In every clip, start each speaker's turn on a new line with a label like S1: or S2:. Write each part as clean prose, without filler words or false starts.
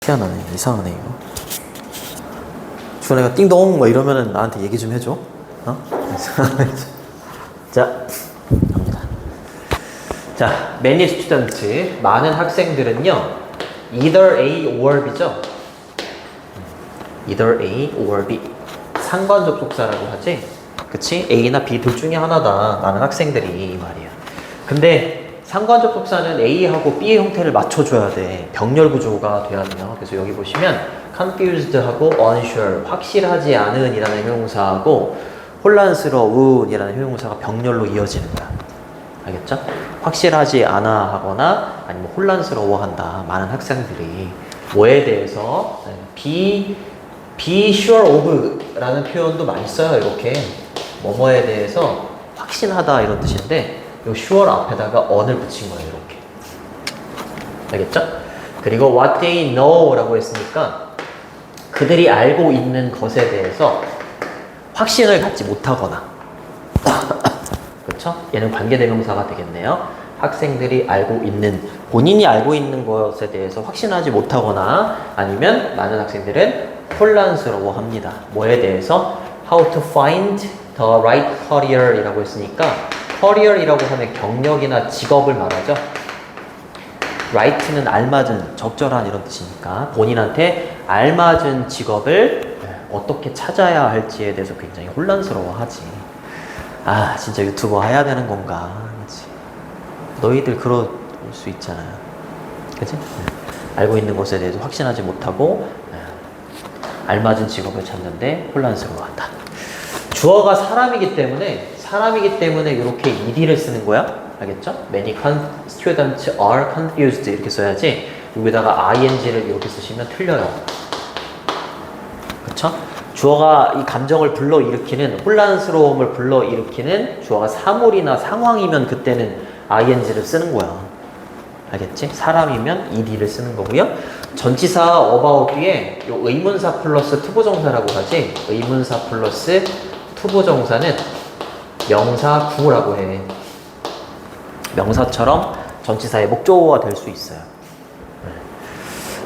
S1: 희한하네. 이상하네 이거. 주원이가 띵동 뭐 이러면은 나한테 얘기 좀 해줘. 어? 자, 갑니다. 자, many students, 많은 학생들은요, either A or B죠. either A or B. 상관 접속사라고 하지. 그치? A나 B 둘 중에 하나다. 많은 학생들이 이 말이야. 근데 상관 접속사는 A하고 B의 형태를 맞춰줘야 돼. 병렬 구조가 돼야 돼요. 그래서 여기 보시면 confused하고 unsure, 확실하지 않은 이라는 형용사하고 혼란스러운 이라는 형용사가 병렬로 이어지는 거야. 알겠죠? 확실하지 않아 하거나 아니면 혼란스러워한다. 많은 학생들이 뭐에 대해서 be sure of 라는 표현도 많이 써요. 이렇게 뭐뭐에 대해서 확신하다 이런 뜻인데 이 sure 앞에다가 on을 붙인 거예요. 이렇게. 알겠죠? 그리고 what they know 라고 했으니까 그들이 알고 있는 것에 대해서 확신을 갖지 못하거나 그렇죠? 얘는 관계대명사가 되겠네요. 학생들이 알고 있는, 본인이 알고 있는 것에 대해서 확신하지 못하거나 아니면 많은 학생들은 혼란스러워합니다. 뭐에 대해서? How to find the right career 이라고 했으니까 career 이라고 하면 경력이나 직업을 말하죠. right는 알맞은, 적절한 이런 뜻이니까 본인한테 알맞은 직업을 어떻게 찾아야 할지에 대해서 굉장히 혼란스러워하지. 아, 진짜 유튜버 해야 되는 건가? 그치? 너희들 그럴 수 있잖아요. 그치? 알고 있는 것에 대해서 확신하지 못하고 알맞은 직업을 찾는데 혼란스러워한다. 주어가 사람이기 때문에 이렇게 ed를 쓰는 거야. 알겠죠? Many students are confused 이렇게 써야지 여기다가 ing를 이렇게 쓰시면 틀려요. 그쵸? 주어가 이 감정을 불러일으키는, 혼란스러움을 불러일으키는 주어가 사물이나 상황이면 그때는 ing를 쓰는 거야. 알겠지? 사람이면 ed를 쓰는 거고요. 전치사 about 뒤에 요 의문사 플러스 투부정사라고 하지. 의문사 플러스 투부정사는 명사 구라고 해. 명사처럼 전치사의 목적어가 될 수 있어요.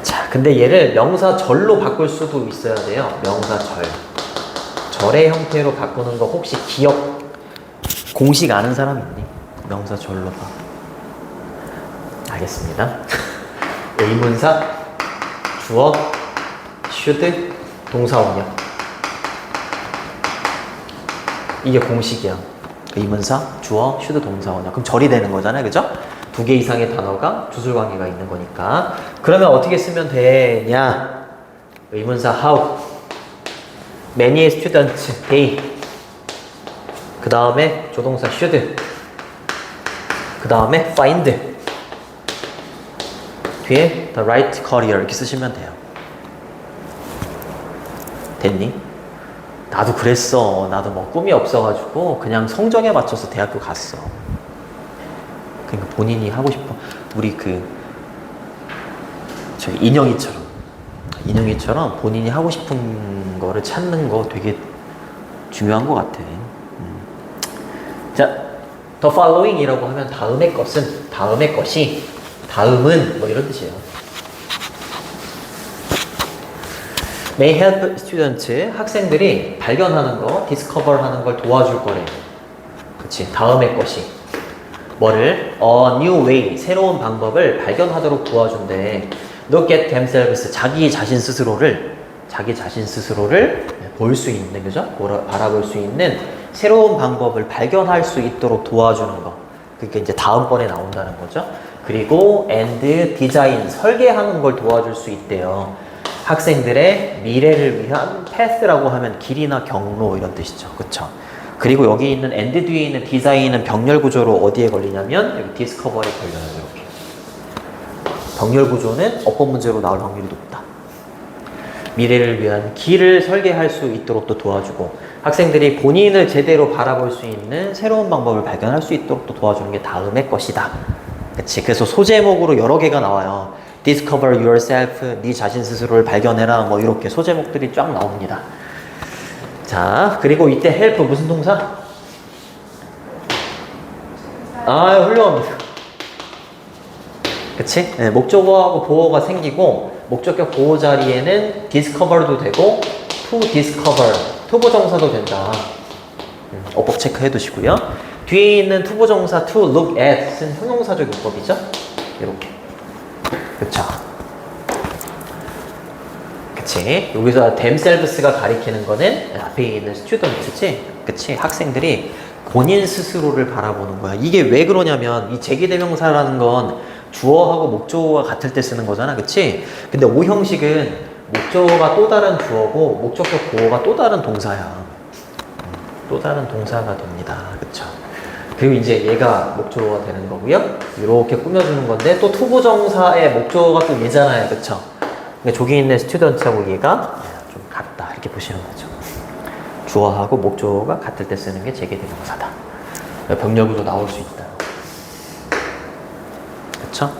S1: 자, 근데 얘를 명사절로 바꿀 수도 있어야 돼요. 명사절. 절의 형태로 바꾸는 거 혹시 기억, 공식 아는 사람 있니? 명사절로 봐. 알겠습니다. 의문사, 주어, should, 동사원형. 이게 공식이야. 의문사, 주어, should, 동사원형. 그럼 절이 되는 거잖아요. 그죠? 두 개 이상의 단어가 주술관계가 있는 거니까. 그러면 어떻게 쓰면 되냐? 의문사 how, many students, they. 그 다음에 조동사 should. 그 다음에 find. 뒤에 the right career 이렇게 쓰시면 돼요. 됐니? 나도 그랬어. 나도 뭐 꿈이 없어가지고 그냥 성적에 맞춰서 대학교 갔어. 그러니까 본인이 하고 싶어. 우리 저기 인형이처럼 본인이 하고 싶은 거를 찾는 거 되게 중요한 것 같아. 자, the following 이라고 하면 다음의 것은, 다음의 것이, 다음은 뭐 이런 뜻이에요. may help students, 학생들이 발견하는 거, discover 하는 걸 도와줄 거래. 그치, 다음의 것이. 뭐를? A new way, 새로운 방법을 발견하도록 도와준대. Look at themselves, 자기 자신 스스로를 볼 수 있는, 그죠? 바라볼 수 있는 새로운 방법을 발견할 수 있도록 도와주는 거. 그러니까 이제 다음번에 나온다는 거죠. 그리고 and design, 설계하는 걸 도와줄 수 있대요. 학생들의 미래를 위한 path라고 하면 길이나 경로 이런 뜻이죠. 그쵸? 그리고 여기 있는 and 뒤에 있는 디자인은 병렬 구조로 어디에 걸리냐면 여기 discover에 걸려요. 이렇게. 병렬 구조는 어법 문제로 나올 확률이 높다. 미래를 위한 길을 설계할 수 있도록 또 도와주고 학생들이 본인을 제대로 바라볼 수 있는 새로운 방법을 발견할 수 있도록 또 도와주는 게 다음의 것이다. 그치? 그래서 소제목으로 여러 개가 나와요. Discover yourself, 네 자신 스스로를 발견해라. 뭐 이렇게 소제목들이 쫙 나옵니다. 자, 그리고 이때 help 무슨 동사? 아, 훌륭합니다. 그치? 네, 목적어하고 보어가 생기고 목적격 보호 자리에는 discover도 되고 to discover, 투부정사도 된다. 어법 체크해 두시고요. 뒤에 있는 투부정사 to look at은 형용사적 용법이죠. 이렇게. 그쵸? 그치? 여기서 themselves가 가리키는 거는 앞에 있는 student지? 그치? 학생들이 본인 스스로를 바라보는 거야. 이게 왜 그러냐면 이 제기대명사라는 건 주어하고 목적어가 같을 때 쓰는 거잖아. 그치? 근데 O 형식은 목적어가 또 다른 주어고 목적격 보호가 또 다른 동사야. 또 다른 동사가 됩니다. 그쵸? 그리고 이제 얘가 목적어가 되는 거고요. 이렇게 꾸며주는 건데 또 투부정사의 목적어가 또 얘잖아요. 그쵸? 그러니까 저기 있는 스튜던트하고 얘가 좀 같다. 이렇게 보시는 거죠. 주어하고 목적어가 같을 때 쓰는 게 제기대명사다. 병렬구조 나올 수 있다. 그쵸?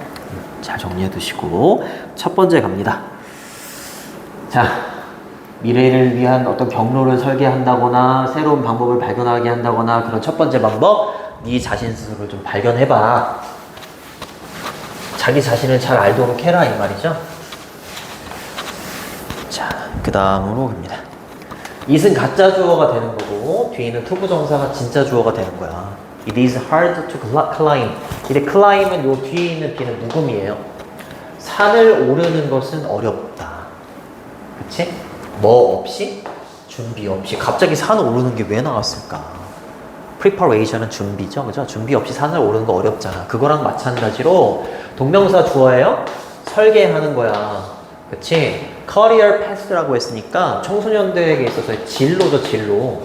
S1: 잘 정리해 두시고 첫 번째 갑니다. 자, 미래를 위한 어떤 경로를 설계한다거나 새로운 방법을 발견하게 한다거나 그런 첫 번째 방법, 네 자신 스스로를 좀 발견해봐. 자기 자신을 잘 알도록 해라 이 말이죠. 자, 그 다음으로 갑니다. it은 가짜 주어가 되는 거고 뒤에는 투부정사가 진짜 주어가 되는 거야. It is hard to climb. 이제 climb은 요 뒤에 있는 B는 묵음이에요. 산을 오르는 것은 어렵다. 그치? 뭐 없이? 준비 없이. 갑자기 산을 오르는 게 왜 나왔을까? preparation은 준비죠. 그죠? 준비 없이 산을 오르는 거 어렵잖아. 그거랑 마찬가지로 동명사 주어예요. 설계하는 거야. 그치? career path라고 했으니까 청소년들에게 있어서 진로죠, 진로.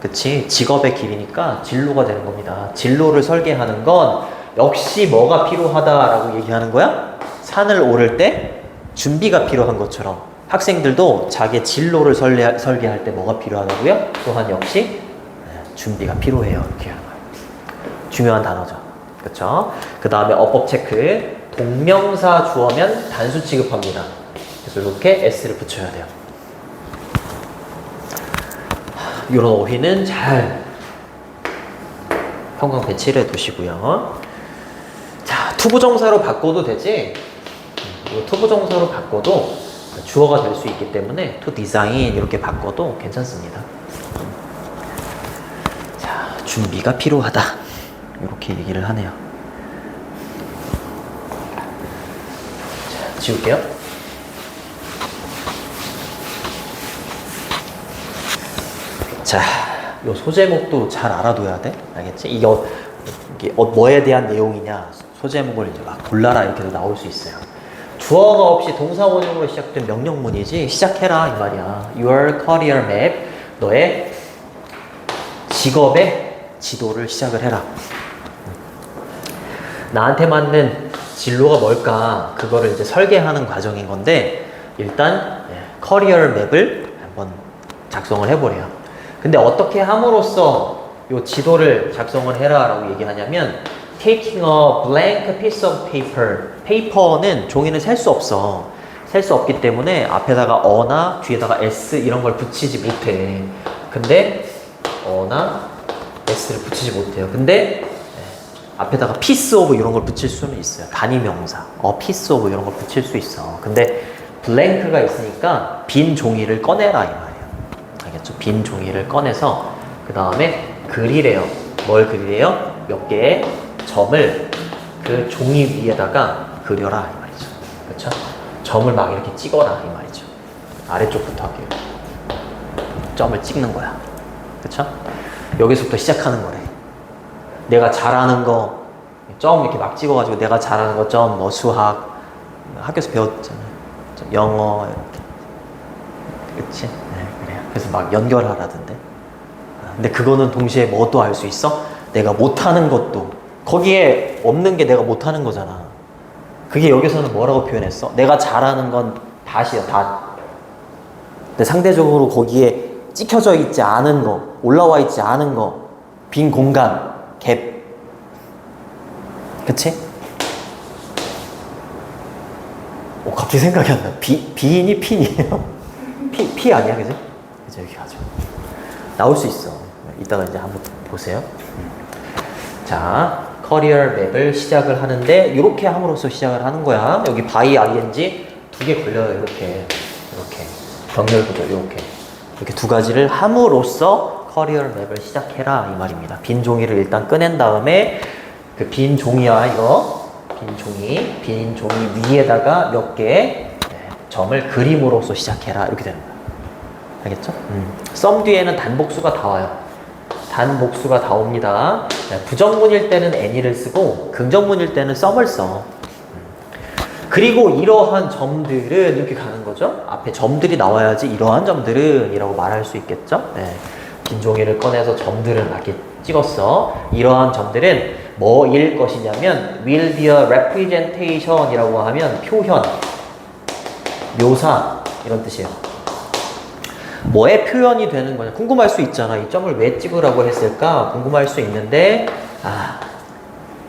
S1: 그치? 직업의 길이니까 진로가 되는 겁니다. 진로를 설계하는 건 역시 뭐가 필요하다라고 얘기하는 거야? 산을 오를 때 준비가 필요한 것처럼 학생들도 자기의 진로를 설계할 때 뭐가 필요하다고요? 또한 역시 준비가 필요해요. 이렇게 하는 거예요. 중요한 단어죠. 그쵸? 그 다음에 어법 체크. 동명사 주어면 단수 취급합니다. 그래서 이렇게 s를 붙여야 돼요. 이런 어휘는 잘 형광 배치를 해두시고요. 자, 투부정사로 바꿔도 되지? 투부정사로 바꿔도 주어가 될 수 있기 때문에 to design 이렇게 바꿔도 괜찮습니다. 자, 준비가 필요하다. 이렇게 얘기를 하네요. 자, 지울게요. 자, 요 소제목도 잘 알아둬야 돼. 알겠지? 이게 뭐에 대한 내용이냐 소제목을 이제 막 골라라 이렇게도 나올 수 있어요. 주어가 없이 동사 원형으로 시작된 명령문이지 시작해라 이 말이야. Your career map. 너의 직업의 지도를 시작을 해라. 나한테 맞는 진로가 뭘까? 그거를 이제 설계하는 과정인 건데 일단 커리어 맵을 한번 작성을 해보래요. 근데 어떻게 함으로써 이 지도를 작성을 해라라고 얘기하냐면 taking a blank piece of paper. 페이퍼는 종이는 셀 수 없어. 셀 수 없기 때문에 앞에다가 어나 뒤에다가 s 이런 걸 붙이지 못해. 근데 어나 s를 붙이지 못해요. 근데 앞에다가 piece of 이런 걸 붙일 수는 있어요. 단위 명사. piece of 이런 걸 붙일 수 있어. 근데 blank가 있으니까 빈 종이를 꺼내라 이 말이에요. 알겠죠? 빈 종이를 꺼내서 그 다음에 그리래요. 뭘 그리래요? 몇 개의 점을 그 종이 위에다가 그려라 이 말이죠. 그렇죠? 점을 막 이렇게 찍어라 이 말이죠. 아래쪽부터 할게요. 점을 찍는 거야. 그렇죠? 여기서부터 시작하는 거래. 내가 잘하는 거 점 이렇게 막 찍어가지고 내가 잘하는 거 점 뭐 수학 학교에서 배웠잖아요. 영어 이렇게. 그렇지? 네, 그래요. 그래서 막 연결하라던데. 근데 그거는 동시에 뭐도 알 수 있어? 내가 못하는 것도 거기에 없는 게 내가 못하는 거잖아. 그게 여기서는 뭐라고 표현했어? 내가 잘하는 건 다시야, 다. 근데 상대적으로 거기에 찍혀져 있지 않은 거, 올라와 있지 않은 거, 빈 공간, 갭. 그치? 갑자기 생각이 안 나. 비인이 핀이에요? 피 아니야, 그죠? 그죠, 여기 가죠. 나올 수 있어. 이따가 이제 한번 보세요. 자, 커리어 맵을 시작을 하는데 이렇게 함으로써 시작을 하는 거야. 여기 by ing 이게 걸려요. 이렇게 병렬 구조 이렇게 두 가지를 함으로써 커리어 맵을 시작해라 이 말입니다. 빈 종이를 일단 꺼낸 다음에 그 빈 종이야 이거 빈 종이 위에다가 몇 개의 점을 그림으로써 시작해라 이렇게 되는 거야. 알겠죠? 썸 뒤에는 단복수가 다 와요. 단복수가 다 옵니다. 부정문일 때는 any를 쓰고 긍정문일 때는 썸을 써. 그리고 이러한 점들은 이렇게 가는 거죠. 앞에 점들이 나와야지 이러한 점들은 이라고 말할 수 있겠죠. 빈 종이를 꺼내서 점들을 이렇게 찍었어. 이러한 점들은 뭐일 것이냐면 will be a representation 이라고 하면 표현, 묘사 이런 뜻이에요. 뭐의 표현이 되는 거냐 궁금할 수 있잖아. 이 점을 왜 찍으라고 했을까 궁금할 수 있는데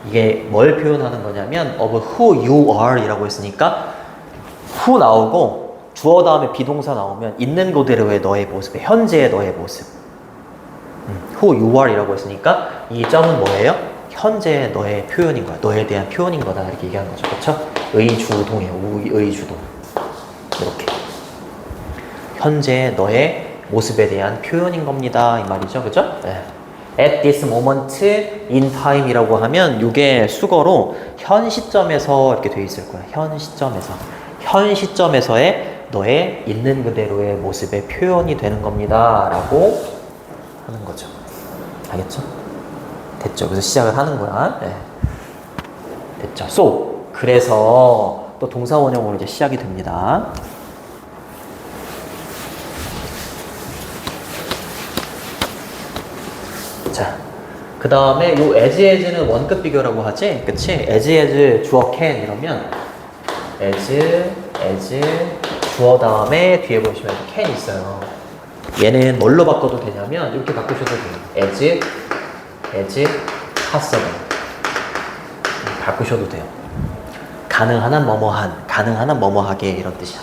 S1: 이게 뭘 표현하는 거냐면 of who you are 이라고 했으니까 who 나오고 주어 다음에 비동사 나오면 있는 그대로의 너의 모습, 현재의 너의 모습. who you are 이라고 했으니까 이 점은 뭐예요? 현재의 너의 표현인 거야. 너에 대한 표현인 거다 이렇게 얘기하는 거죠. 그렇죠? 의주동이에요. 의주동. 이렇게 현재의 너의 모습에 대한 표현인 겁니다 이 말이죠. 그죠? At this moment in time 이라고 하면 이게 수거로 현 시점에서 이렇게 돼 있을 거야. 현 시점에서의 너의 있는 그대로의 모습의 표현이 되는 겁니다 라고 하는 거죠. 알겠죠? 됐죠? 그래서 시작을 하는 거야. 됐죠? So 그래서 또 동사 원형으로 이제 시작이 됩니다. 자, 그 다음에 요 as는 원급 비교라고 하지? 그치? as, 주어 can 이러면 as, 주어 다음에 뒤에 보시면 can 있어요. 얘는 뭘로 바꿔도 되냐면 이렇게 바꾸셔도 돼요. as possible 바꾸셔도 돼요. 가능한 한 뭐뭐한, 가능한 한 뭐뭐하게 이런 뜻이야.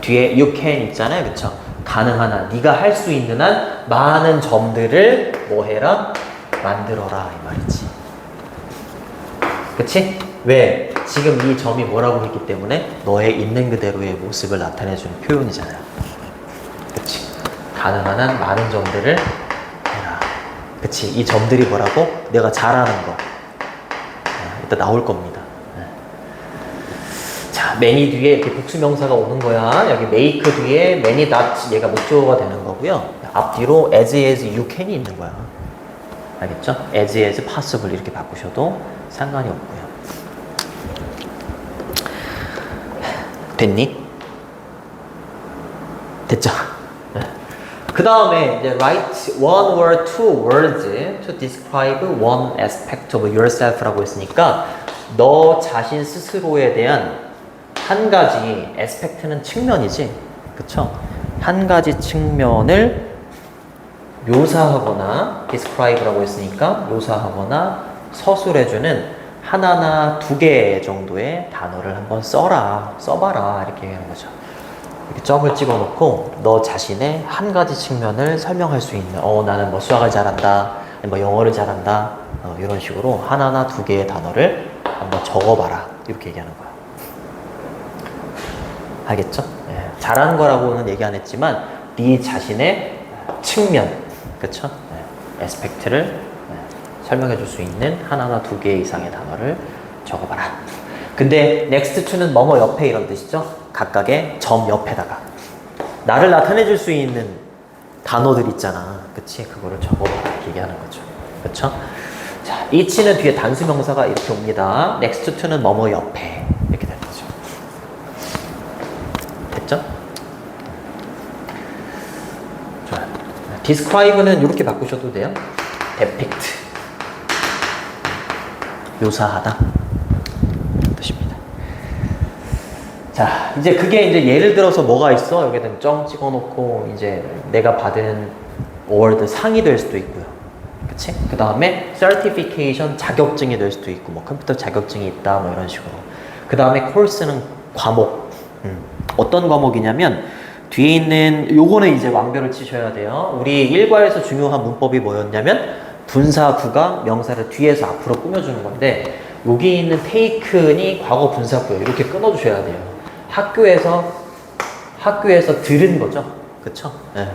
S1: 뒤에 you can 있잖아요. 그쵸? 가능한 한, 네가 할 수 있는 한 많은 점들을 뭐 해라? 만들어라 이 말이지. 그치? 왜? 지금 이 점이 뭐라고 했기 때문에 너의 있는 그대로의 모습을 나타내주는 표현이잖아요. 그치? 가능한 한 많은 점들을 해라. 그치? 이 점들이 뭐라고? 내가 잘하는 거. 일단 나올 겁니다. 자, many 뒤에 이렇게 복수명사가 오는 거야. 여기 make 뒤에 many that 얘가 목적어가 되는 거고요. 앞뒤로 as you can이 있는 거야. 알겠죠? as possible 이렇게 바꾸셔도 상관이 없고요. 됐니? 됐죠? 그 다음에 이제 write one or two words to describe one aspect of yourself라고 했으니까 너 자신 스스로에 대한 한 가지 aspect는 측면이지, 그쵸? 한 가지 측면을 묘사하거나 describe라고 했으니까 묘사하거나 서술해주는 하나나 두 개 정도의 단어를 한번 써봐라 이렇게 얘기하는 거죠. 이렇게 점을 찍어놓고 너 자신의 한 가지 측면을 설명할 수 있는 나는 뭐 수학을 잘한다, 뭐 영어를 잘한다 이런 식으로 하나나 두 개의 단어를 한번 적어봐라 이렇게 얘기하는 거야. 알겠죠? 잘하는 거라고는 얘기 안 했지만 네 자신의 측면, 그쵸? 에스펙트를 설명해 줄 수 있는 하나나 두 개 이상의 단어를 적어봐라. 근데 next to는 뭐뭐 옆에 이런 뜻이죠? 각각의 점 옆에다가 나를 나타내 줄 수 있는 단어들 있잖아. 그치? 그거를 적어봐라 이렇게 얘기하는 거죠. 그쵸? 자, each는 뒤에 단수 명사가 이렇게 옵니다. next to는 뭐뭐 옆에 이렇게 되는 거죠. 됐죠? 좋아요. describe는 이렇게 바꾸셔도 돼요. depict 묘사하다 뜻입니다. 자, 이제 그게 이제 예를 들어서 뭐가 있어? 여기는 점 찍어놓고 이제 내가 받은 어워드 상이 될 수도 있고요. 그치? 그 다음에 certification 자격증이 될 수도 있고, 뭐 컴퓨터 자격증이 있다, 뭐 이런 식으로. 그 다음에 course는 과목. 어떤 과목이냐면 뒤에 있는 요거는 이제 완별을 치셔야 돼요. 우리 일과에서 중요한 문법이 뭐였냐면 분사, 구가, 명사를 뒤에서 앞으로 꾸며주는 건데 여기 있는 taken이 과거 분사구예요. 이렇게 끊어주셔야 돼요. 학교에서 들은 거죠. 그쵸? 예.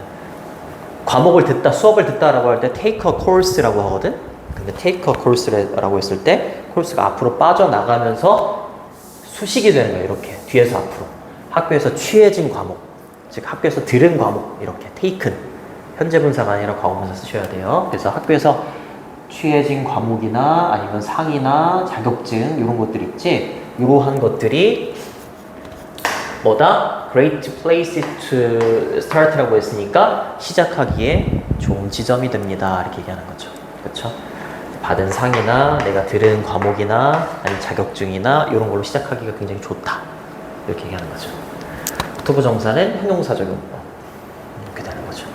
S1: 과목을 듣다, 수업을 듣다라고 할 때 take a course라고 하거든? 근데 take a course라고 했을 때 코र्스가 앞으로 빠져나가면서 수식이 되는 거예요. 이렇게. 뒤에서 앞으로. 학교에서 취해진 과목. 즉, 학교에서 들은 과목. 이렇게. taken. 현재 분사가 아니라 과거분사 쓰셔야 돼요. 그래서 학교에서 취해진 과목이나 아니면 상이나 자격증 이런 것들 있지. 이러한 것들이 뭐다? Great place to start라고 했으니까 시작하기에 좋은 지점이 됩니다. 이렇게 얘기하는 거죠. 그렇죠? 받은 상이나 내가 들은 과목이나 아니면 자격증이나 이런 걸로 시작하기가 굉장히 좋다. 이렇게 얘기하는 거죠. 투부정사는 형용사적 용법. 이렇게 되는 거죠.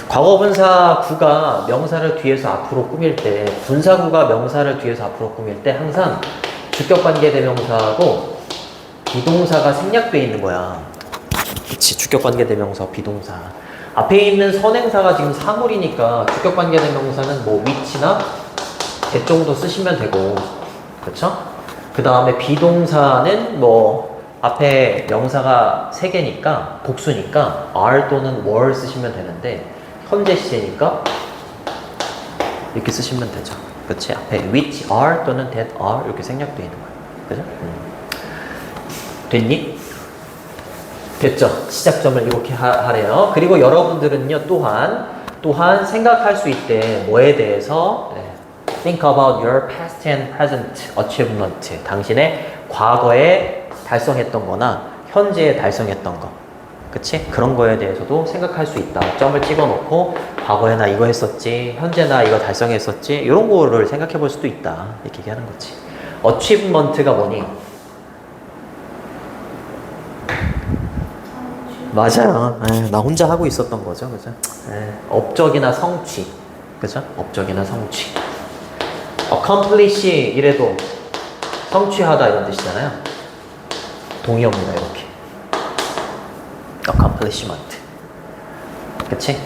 S1: 과거분사 구가 명사를 뒤에서 앞으로 꾸밀 때, 분사구가 명사를 뒤에서 앞으로 꾸밀 때 항상 주격관계대명사하고 비동사가 생략되어 있는 거야. 그치, 주격관계대명사, 비동사. 앞에 있는 선행사가 지금 사물이니까 주격관계대명사는 뭐 위치나 대 정도 쓰시면 되고, 그쵸? 그 다음에 비동사는 뭐 앞에 명사가 3개니까 복수니까 are 또는 were 쓰시면 되는데 현재 시제니까 이렇게 쓰시면 되죠. 그치? 앞에 which are 또는 that are 이렇게 생략되어 있는 거예요. 그죠? 됐니? 됐죠? 시작점을 이렇게 하래요. 그리고 여러분들은요, 또한 생각할 수 있대. 뭐에 대해서? Think about your past and present achievement. 당신의 과거에 달성했던 거나 현재에 달성했던 거. 그치? 그런 거에 대해서도 생각할 수 있다. 점을 찍어 놓고 과거에 나 이거 했었지, 현재 나 이거 달성했었지, 이런 거를 생각해 볼 수도 있다. 이렇게 얘기하는 거지. achievement가 뭐니? 맞아요. 나 혼자 하고 있었던 거죠. 그죠? 업적이나 성취. 그죠? 업적이나 성취. accomplish 이래도 성취하다 이런 뜻이잖아요. 동의어입니다. 이렇게. accomplishment. 그치?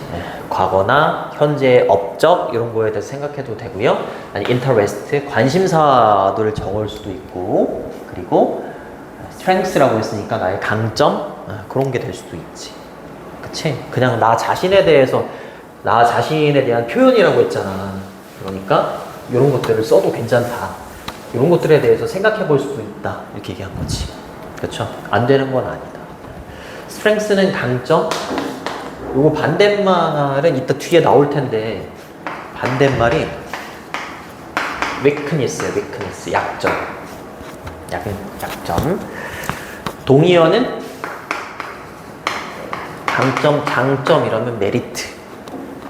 S1: 과거나 현재의 업적 이런 거에 대해서 생각해도 되고요. 아니 interest, 관심사들을 적을 수도 있고, 그리고 strength라고 했으니까 나의 강점 그런 게 될 수도 있지. 그치? 그냥 나 자신에 대한 표현이라고 했잖아. 그러니까 이런 것들을 써도 괜찮다. 이런 것들에 대해서 생각해 볼 수도 있다. 이렇게 얘기한 거지. 그쵸? 안 되는 건 아니다. strength는 강점. 요거 반대말은 이따 뒤에 나올 텐데 반대말이 weakness야. weakness. 약점. 약점. 동의어는 강점, 장점 이러면 메리트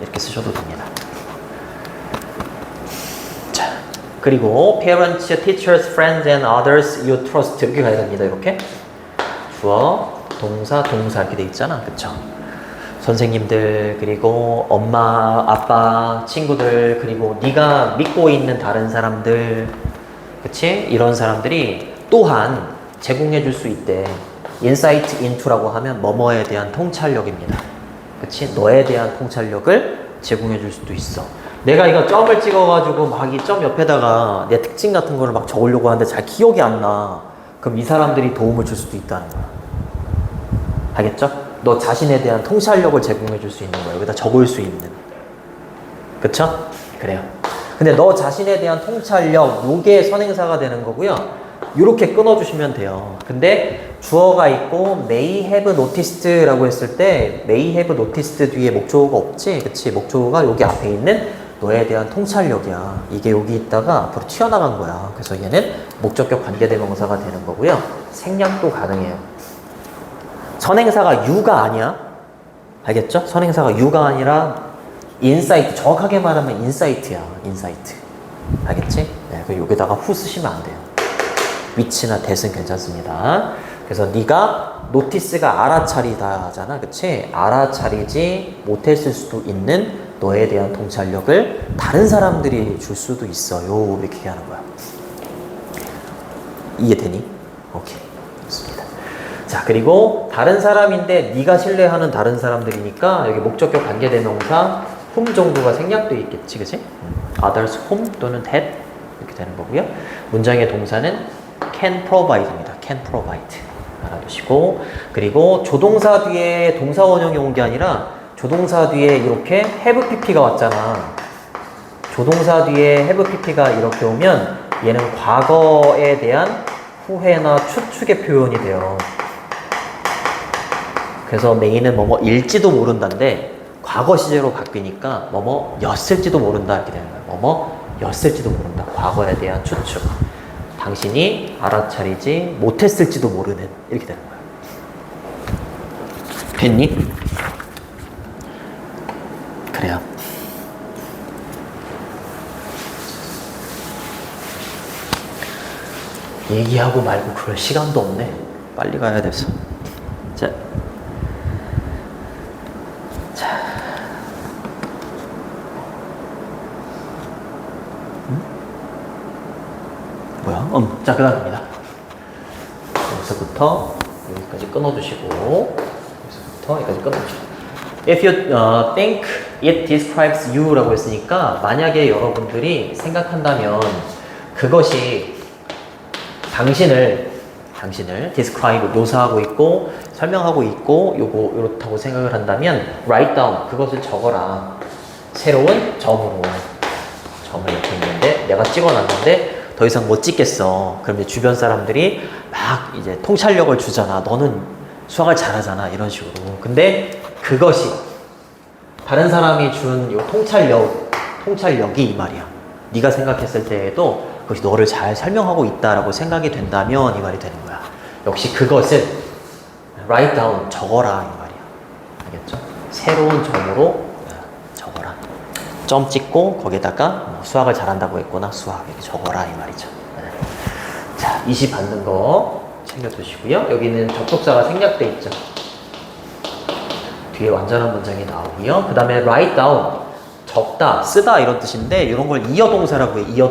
S1: 이렇게 쓰셔도 됩니다. 자, 그리고 parents, teachers, friends and others you trust 이렇게 가야 됩니다. 이렇게 주어, 동사 이렇게 돼 있잖아. 그쵸? 선생님들, 그리고 엄마, 아빠, 친구들, 그리고 네가 믿고 있는 다른 사람들, 그치? 이런 사람들이 또한 제공해 줄 수 있대. insight into라고 하면 뭐뭐에 대한 통찰력입니다. 그치? 너에 대한 통찰력을 제공해 줄 수도 있어. 내가 이거 점을 찍어가지고 막 이 점 옆에다가 내 특징 같은 거를 막 적으려고 하는데 잘 기억이 안 나. 그럼 이 사람들이 도움을 줄 수도 있다는 거야. 알겠죠? 너 자신에 대한 통찰력을 제공해 줄 수 있는 거야. 여기다 적을 수 있는. 그쵸? 그래요. 근데 너 자신에 대한 통찰력, 요게 선행사가 되는 거고요. 이렇게 끊어주시면 돼요. 근데 주어가 있고 may have noticed라고 했을 때 may have noticed 뒤에 목적어가 없지? 그치? 목적어가 여기 앞에 있는 너에 대한 통찰력이야. 이게 여기 있다가 앞으로 튀어나간 거야. 그래서 얘는 목적격 관계대명사가 되는 거고요. 생략도 가능해요. 선행사가 you가 아니야. 알겠죠? 선행사가 you가 아니라 insight. 정확하게 말하면 insight야. insight. 알겠지? 네, 그럼 여기다가 who 쓰시면 안 돼요. 위치나 that은 괜찮습니다. 그래서 네가 노티스가 알아차리다 하잖아. 그치? 알아차리지 못했을 수도 있는 너에 대한 통찰력을 다른 사람들이 줄 수도 있어요. 이렇게 얘기하는 거야. 이해되니? 오케이. 좋습니다. 자, 그리고 다른 사람인데 네가 신뢰하는 다른 사람들이니까 여기 목적격 관계대명사 whom 정도가 생략되어 있겠지. 그치? others whom 또는 that 이렇게 되는 거고요. 문장의 동사는 can provide입니다. can provide. 알아두시고, 그리고 조동사 뒤에 동사 원형이 온 게 아니라 조동사 뒤에 이렇게 have pp가 왔잖아. 조동사 뒤에 have pp가 이렇게 오면 얘는 과거에 대한 후회나 추측의 표현이 돼요. 그래서 메인은 뭐뭐일지도 모른다인데 과거 시제로 바뀌니까 뭐뭐였을지도 모른다 이렇게 되는 거예요. 뭐뭐였을지도 모른다. 과거에 대한 추측. 당신이 알아차리지 못했을지도 모르는 이렇게 되는 거예요. 됐니? 그래요. 얘기하고 말고 그럴 시간도 없네. 빨리 가야 돼서. 자. 뭐야? 자, 그 다음입니다. 여기서부터 여기까지 끊어주시고, 여기서부터 여기까지 끊어주시고. If you think it describes you 라고 했으니까, 만약에 여러분들이 생각한다면 그것이 당신을 describe, 묘사하고 있고, 설명하고 있고, 요렇다고 생각을 한다면, write down, 그것을 적어라. 새로운 점으로. 점을 이렇게 있는데, 내가 찍어놨는데, 더 이상 못 찍겠어. 그럼 이제 주변 사람들이 막 이제 통찰력을 주잖아. 너는 수학을 잘하잖아. 이런 식으로. 근데 그것이 다른 사람이 준 이 통찰력이 이 말이야. 네가 생각했을 때에도 그것이 너를 잘 설명하고 있다라고 생각이 된다면 이 말이 되는 거야. 역시 그것을 write down, 적어라 이 말이야. 알겠죠? 새로운 점으로 적어라. 점 찍고 거기다가 수학을 잘한다고 했구나. 수학 이렇게 적어라 이 말이죠. 자, 20 받는 거 챙겨두시고요. 여기는 접속사가 생략돼 있죠. 뒤에 완전한 문장이 나오고요. 그 다음에 write down, 적다, 쓰다 이런 뜻인데 이런 걸 이어동사라고 해요.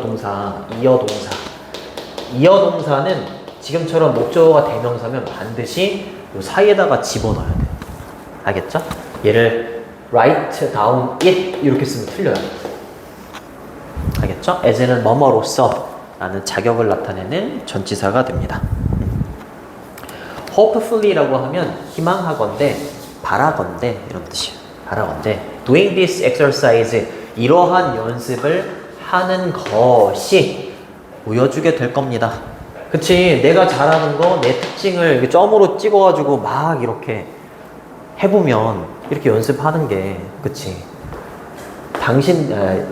S1: 이어동사는 지금처럼 목적어가 대명사면 반드시 이 사이에다가 집어넣어야 돼요. 알겠죠? 얘를 write down it 이렇게 쓰면 틀려요. 알겠죠? as는 뭐뭐로써 라는 자격을 나타내는 전치사가 됩니다. hopefully라고 하면 희망하건대, 바라건대 이런 뜻이에요. 바라건대 doing this exercise, 이러한 연습을 하는 것이 보여주게 될 겁니다. 그치? 내가 잘하는 거, 내 특징을 이렇게 점으로 찍어가지고 막 이렇게 해보면 이렇게 연습하는 게, 그치?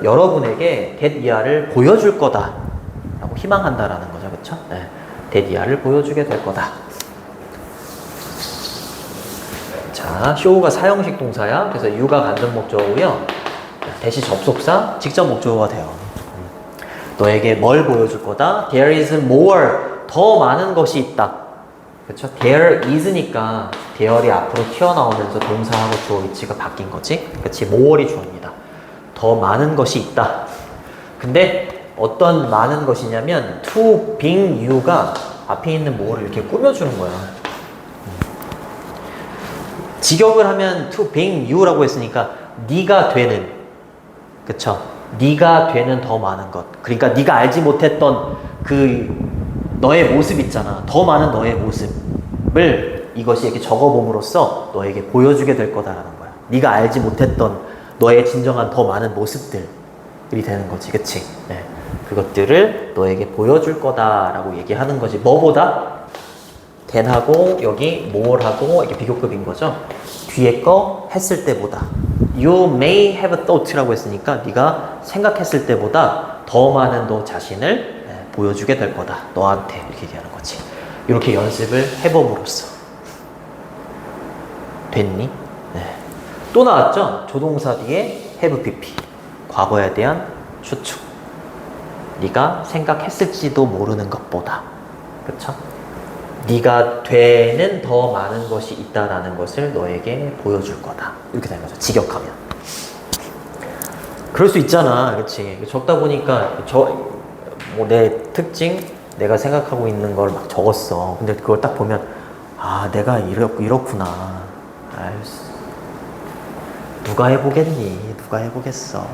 S1: 여러분에게 대디아를 보여줄 거다 라고 희망한다라는 거죠. 그쵸? 네. 대디아를 보여주게 될 거다. 자, show가 사형식 동사야. 그래서 you가 간접 목적어고요. 대시 접속사, 직접 목적어가 돼요. 너에게 뭘 보여줄 거다? There is more, 더 많은 것이 있다. 그쵸? There is니까 there이 앞으로 튀어나오면서 동사하고 주어 위치가 바뀐 거지. 그치? more이 주어입니다. 더 많은 것이 있다. 근데 어떤 많은 것이냐면 to being you가 앞에 있는 more를 이렇게 꾸며주는 거야. 직역을 하면 to being you라고 했으니까 네가 되는, 그쵸? 네가 되는 더 많은 것. 그러니까 네가 알지 못했던 그 너의 모습 있잖아. 더 많은 너의 모습을 이것이 이렇게 적어봄으로써 너에게 보여주게 될 거다라는 거야. 네가 알지 못했던 너의 진정한 더 많은 모습들이 되는 거지. 그치? 네. 그것들을 너에게 보여줄 거다라고 얘기하는 거지. 뭐보다? than하고 여기 more하고 이게 비교급인 거죠. 뒤에 거 했을 때보다. You may have thought라고 했으니까 네가 생각했을 때보다 더 많은 너 자신을 보여주게 될 거다. 너한테 이렇게 얘기하는 거지. 이렇게 연습을 해봄으로써. 됐니? 네. 또 나왔죠? 조동사 뒤에 have pp. 과거에 대한 추측. 네가 생각했을지도 모르는 것보다. 그쵸? 네가 되는 더 많은 것이 있다라는 것을 너에게 보여줄 거다. 이렇게 되는 거죠. 직역하면. 그럴 수 있잖아. 그렇지? 적다 보니까 내 특징, 내가 생각하고 있는 걸 막 적었어. 근데 그걸 딱 보면 아, 내가 이렇구나. 아유, 누가 해보겠니? 누가 해보겠어.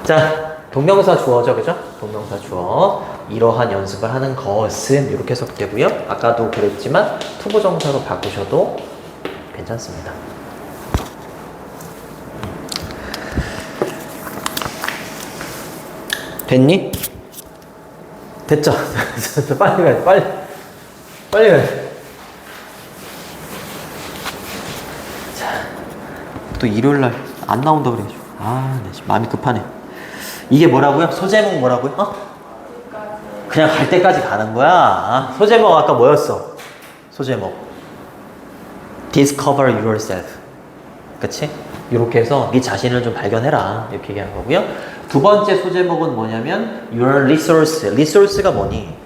S1: 자, 동명사 주어죠, 그죠? 동명사 주어. 이러한 연습을 하는 것은 이렇게 해석되고요. 아까도 그랬지만 투부정사로 바꾸셔도 괜찮습니다. 됐니? 됐죠? 빨리 가야 돼, 빨리 가야 돼. 자, 또 일요일날 안 나온다 그래가지고. 아, 네, 지금 마음이 급하네. 이게 뭐라고요? 소제목 뭐라고요? 어? 그냥 갈 때까지 가는 거야. 아, 소제목 아까 뭐였어? 소제목 Discover yourself. 그치? 이렇게 해서 네 자신을 좀 발견해라. 이렇게 얘기하는 거고요. 두 번째 소제목은 뭐냐면 Your resource. resource가 뭐니?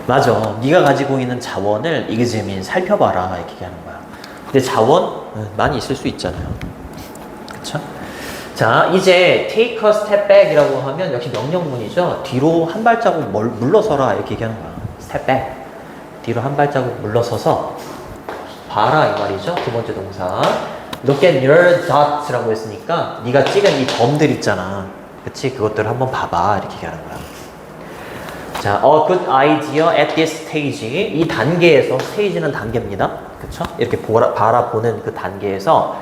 S1: 맞아. 네가 가지고 있는 자원을 examine, 살펴봐라. 이렇게 얘기하는 거야. 근데 자원 많이 있을 수 있잖아요. 그쵸? 자, 이제 take a step back 이라고 하면 역시 명령문이죠. 뒤로 한 발자국 물러서라. 이렇게 얘기하는 거야. step back. 뒤로 한 발자국 물러서서 봐라 이 말이죠. 두 번째 동사. Look at your dots라고 했으니까 네가 찍은 이 점들 있잖아. 그치? 그것들을 한번 봐봐. 이렇게 얘기하는 거야. 자, a good idea at this stage. 이 단계에서, 스테이지는 단계입니다. 그쵸? 이렇게 바라보는 그 단계에서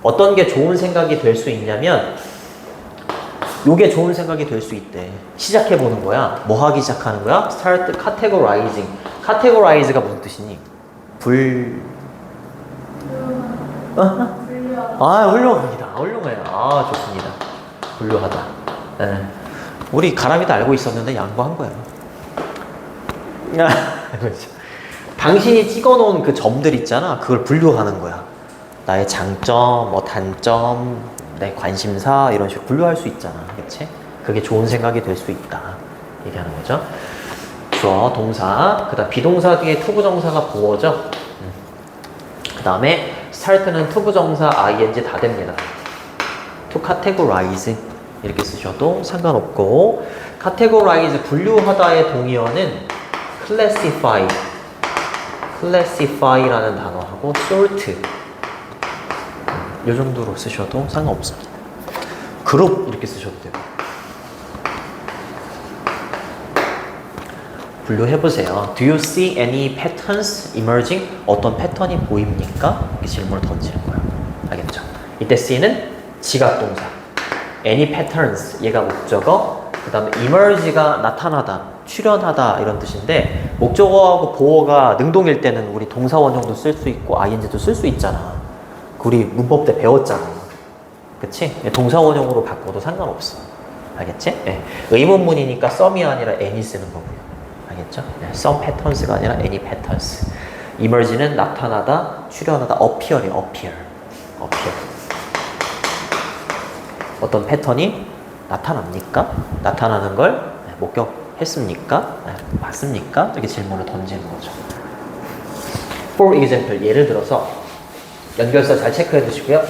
S1: 어떤 게 좋은 생각이 될 수 있냐면 요게 좋은 생각이 될 수 있대. 시작해보는 거야. 뭐 하기 시작하는 거야? Start categorizing. categorize가 무슨 뜻이니? 훌륭합니다. 훌륭해요. 아, 좋습니다. 훌륭하다. 네. 우리 가람이도 알고 있었는데 양보한 거예요. 당신이 찍어놓은 그 점들 있잖아. 그걸 분류하는 거야. 나의 장점, 뭐 단점, 내 관심사 이런 식으로 분류할 수 있잖아. 그치? 그게 좋은 생각이 될 수 있다. 얘기하는 거죠. 주어, 동사, 그 다음 비동사 뒤에 투부정사가 보어져. 그 다음에 start는 투부정사 ing 다 됩니다. to categorize 이렇게 쓰셔도 상관없고, categorize 분류하다의 동의어는 classify라는 단어하고 sort 이 정도로 쓰셔도 상관없습니다. 그룹 이렇게 쓰셔도 돼요. 분류해보세요. Do you see any patterns emerging? 어떤 패턴이 보입니까? 이렇게 질문을 던지는 거예요. 알겠죠? 이때 C는 지각동사. Any patterns, 얘가 목적어. 그 다음에 emerge가 나타나다, 출현하다 이런 뜻인데 목적어하고 보어가 능동일 때는 우리 동사원형도 쓸 수 있고 ing도 쓸 수 있잖아. 우리 문법 때 배웠잖아. 그치? 동사원형으로 바꿔도 상관없어. 알겠지? 네. 의문문이니까 some이 아니라 any 쓰는 거고요. 알겠죠? 네. some patterns가 아니라 any patterns. emerge는 나타나다, 출현하다, appear. 어떤 패턴이 나타납니까? 나타나는 걸 목격했습니까? 봤습니까? 이렇게 질문을 던지는 거죠. For example, 예를 들어서 연결사 잘 체크해 두시고요.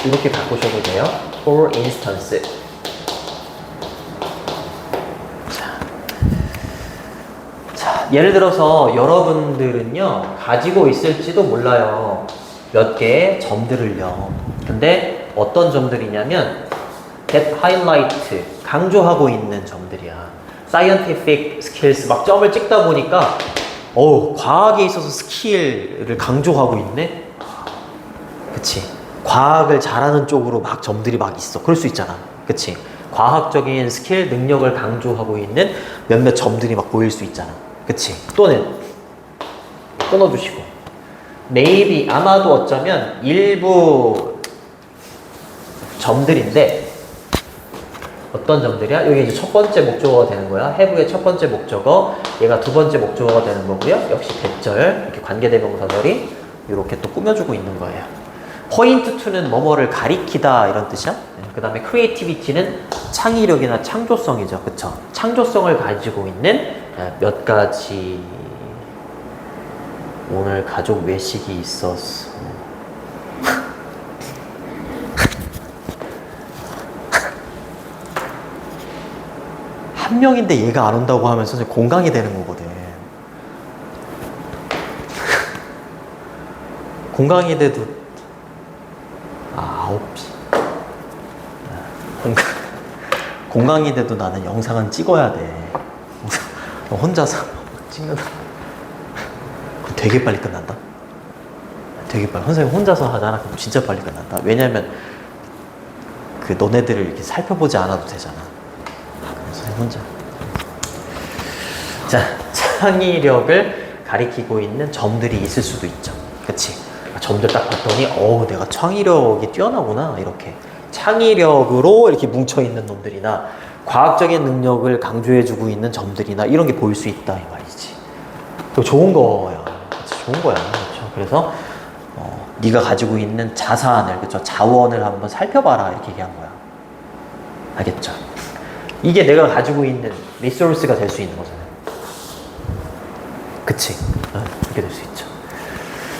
S1: 이렇게 바꾸셔도 돼요. For instance. 자, 예를 들어서 여러분들은요, 가지고 있을지도 몰라요. 몇 개의 점들을요. 근데 어떤 점들이냐면 that highlight, 강조하고 있는 점들이야. scientific skills, 막 점을 찍다 보니까 과학에 있어서 스킬을 강조하고 있네? 그치? 과학을 잘하는 쪽으로 막 점들이 막 있어. 그럴 수 있잖아. 그치? 과학적인 스킬, 능력을 강조하고 있는 몇몇 점들이 막 보일 수 있잖아. 그치? 또는 끊어주시고 maybe, 아마도 어쩌면 일부 점들인데 어떤 점들이야? 여기 이제 첫 번째 목적어가 되는 거야. have의 첫 번째 목적어, 얘가 두 번째 목적어가 되는 거고요. 역시 대절, 이렇게 관계대명사들이 이렇게 또 꾸며주고 있는 거예요. point to는 뭐뭐를 가리키다 이런 뜻이야. 그 다음에 creativity는 창의력이나 창조성이죠. 그쵸? 창조성을 가지고 있는 몇 가지. 오늘 가족 외식이 있었어. 한 명인데 얘가 안 온다고 하면 선생님 공강이 되는 거거든. 공강이 돼도 9시. 공강, 공강인데도 나는 영상은 찍어야 돼. 혼자서 찍는 그거 되게 빨리 끝난다. 되게 빨리. 선생님 혼자서 하잖아. 그럼 진짜 빨리 끝난다. 왜냐면 그 너네들을 이렇게 살펴보지 않아도 되잖아. 선생님 혼자. 자, 창의력을 가리키고 있는 점들이 있을 수도 있죠. 그치? 점들 딱 봤더니 내가 창의력이 뛰어나구나. 이렇게 창의력으로 이렇게 뭉쳐있는 놈들이나 과학적인 능력을 강조해주고 있는 점들이나 이런 게 보일 수 있다 이 말이지. 또 좋은 거야. 그치? 좋은 거야. 그렇죠? 그래서 네가 가지고 있는 자산을, 그쵸? 자원을 한번 살펴봐라 이렇게 얘기한 거야. 알겠죠? 이게 내가 가지고 있는 리소스가 될 수 있는 거잖아요. 그치? 이렇게 될 수 있죠.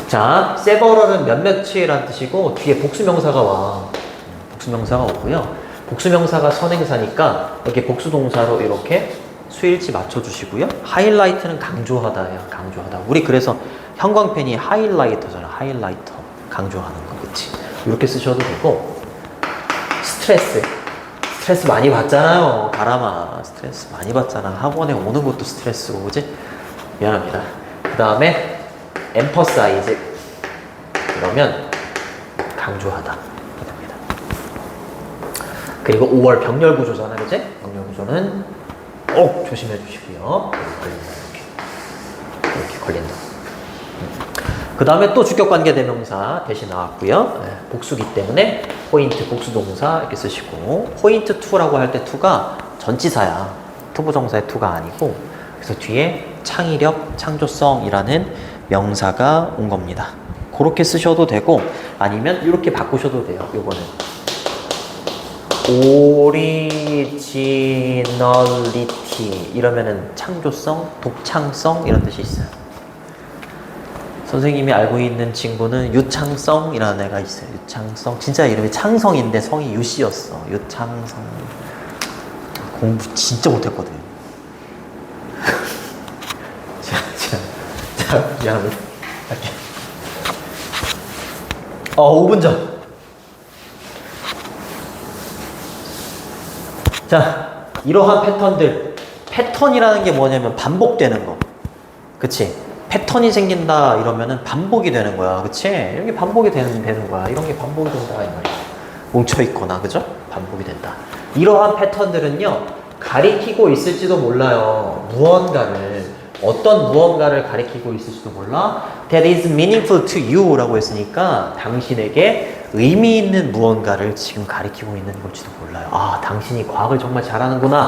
S1: 자, several은 몇몇이란 뜻이고 뒤에 복수명사가 와. 복수명사가 오고요. 복수명사가 선행사니까 이렇게 복수동사로 이렇게 수일치 맞춰주시고요. 하이라이트는 강조하다예요. 강조하다. 우리 그래서 형광펜이 하이라이터잖아. 하이라이터. 강조하는 거. 그치? 이렇게 쓰셔도 되고. 스트레스 많이 받잖아요. 바람아. 스트레스 많이 받잖아. 학원에 오는 것도 스트레스고, 그지? 미안합니다. 그 다음에 emphasize. 그러면 강조하다. 됩니다. 그리고 5월 병렬 구조잖아. 그지? 병렬 구조는 꼭 조심해 주시고요. 이렇게 걸린다. 그 다음에 또 주격관계 대명사 대신 나왔고요. 복수기 때문에 포인트 복수동사 이렇게 쓰시고 포인트 투라고 할 때 투가 전치사야. 투부정사의 투가 아니고 그래서 뒤에 창의력, 창조성이라는 명사가 온 겁니다. 그렇게 쓰셔도 되고 아니면 이렇게 바꾸셔도 돼요. 요거는 오리지널리티 이러면은 창조성, 독창성 이런 뜻이 있어요. 선생님이 알고 있는 친구는 유창성이라는 애가 있어요. 유창성. 진짜 이름이 창성인데 성이 유씨였어. 유창성. 공부 진짜 못했거든. 자, 미안합니다. 5분 전. 자, 이러한 패턴들. 패턴이라는 게 뭐냐면 반복되는 거. 그치? 패턴이 생긴다 이러면은 반복이 되는 거야. 그치? 이런 게 반복이 되는 거야. 이런 게 반복이 된다 이 말이야. 뭉쳐있거나, 그죠? 반복이 된다. 이러한 패턴들은요, 가리키고 있을지도 몰라요. 어떤 무언가를 가리키고 있을지도 몰라. That is meaningful to you 라고 했으니까 당신에게 의미 있는 무언가를 지금 가리키고 있는 걸지도 몰라요. 아, 당신이 과학을 정말 잘하는구나.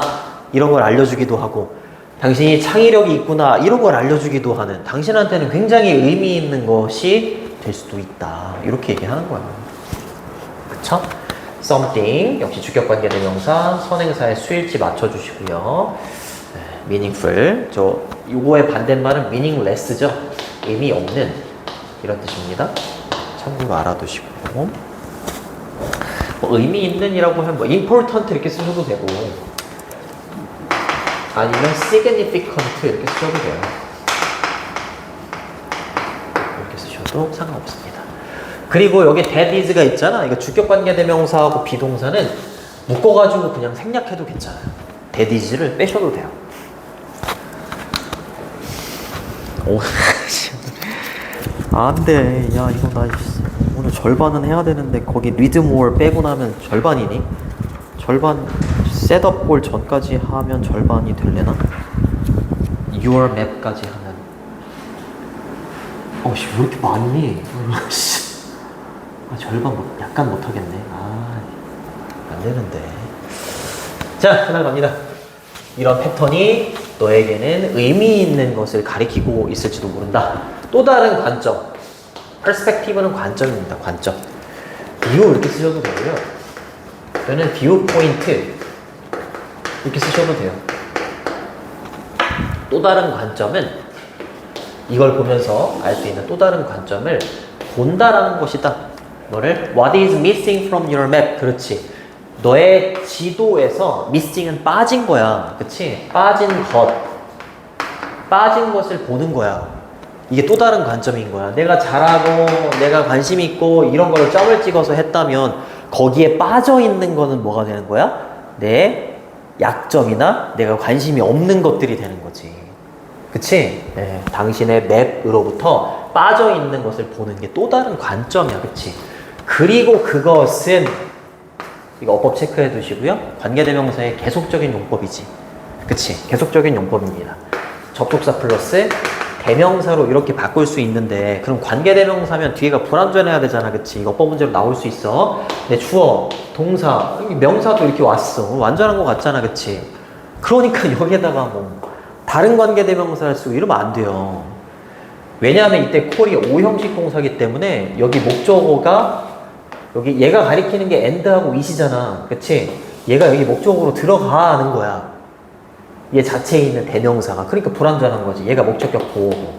S1: 이런 걸 알려주기도 하고 당신이 창의력이 있구나. 이런 걸 알려주기도 하는 당신한테는 굉장히 의미 있는 것이 될 수도 있다. 이렇게 얘기하는 거야. 그쵸? something 역시 주격관계 대명사 선행사의 수일치 맞춰주시고요. meaningful 요거의 반대말은 meaningless죠. 의미 없는 이런 뜻입니다. 참고로 알아두시고 의미 있는 이라고 하면 important 이렇게 쓰셔도 되고 아니면 significant 이렇게 쓰셔도 돼요. 이렇게 쓰셔도 상관없습니다. 그리고 여기 that is가 있잖아. 이거 주격관계 대명사하고 비동사는 묶어가지고 그냥 생략해도 괜찮아요. that is를 빼셔도 돼요. 안 돼. 야, 이거 나 오늘 절반은 해야 되는데 거기 리듬 월 빼고 나면 절반이니? 절반 셋업 골 전까지 하면 절반이 될래나? Your map까지 하면 왜 이렇게 많니? 절반 약간 못하겠네. 안 되는데. 자, 하나 갑니다. 이런 패턴이 너에게는 의미 있는 것을 가리키고 있을지도 모른다. 또 다른 관점. perspective는 관점입니다. 관점. view 이렇게 쓰셔도 되고요. 또는 viewpoint 이렇게 쓰셔도 돼요. 또 다른 관점은 이걸 보면서 알 수 있는 또 다른 관점을 본다라는 것이다. 너를 What is missing from your map? 그렇지. 너의 지도에서 missing은 빠진 거야. 그치? 빠진 것을 보는 거야. 이게 또 다른 관점인 거야. 내가 잘하고 내가 관심 있고 이런 거를 점을 찍어서 했다면 거기에 빠져 있는 거는 뭐가 되는 거야? 내 약점이나 내가 관심이 없는 것들이 되는 거지. 그치? 네, 당신의 맵으로부터 빠져 있는 것을 보는 게 또 다른 관점이야. 그치? 그리고 그것은 이거 어법 체크해 두시고요. 관계대명사의 계속적인 용법이지. 그치? 계속적인 용법입니다. 접속사 플러스 대명사로 이렇게 바꿀 수 있는데 그럼 관계대명사면 뒤에가 불완전해야 되잖아. 그치? 이거 어법 문제로 나올 수 있어. 내 주어, 동사, 명사도 이렇게 왔어. 완전한 거 같잖아. 그치? 그러니까 여기에다가 뭐 다른 관계대명사를 쓰고 이러면 안 돼요. 왜냐하면 이때 콜이 O형식 동사기 때문에 여기 목적어가 여기 얘가 가리키는 게 and하고 it이잖아. 그치? 얘가 여기 목적어로 들어가는 거야. 얘 자체에 있는 대명사가. 그러니까 불완전한 거지. 얘가 목적격 보호고.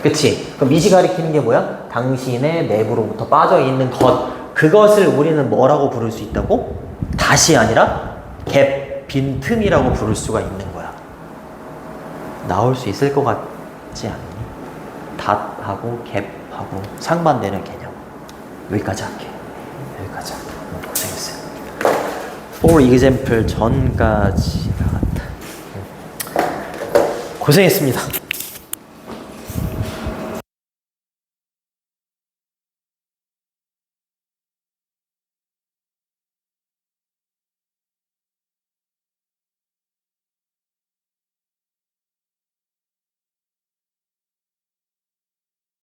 S1: 그치? 그럼 it이 가리키는 게 뭐야? 당신의 맵으로부터 빠져있는 것. 그것을 우리는 뭐라고 부를 수 있다고? 다시 아니라 갭, 빈틈이라고 부를 수가 있는 거야. 나올 수 있을 것 같지 않니? 닷하고 갭하고 상반되는 개념. 여기까지 할게. 여기까지 할게. 고생했어요. For example 전까지 나갔다. 고생했습니다.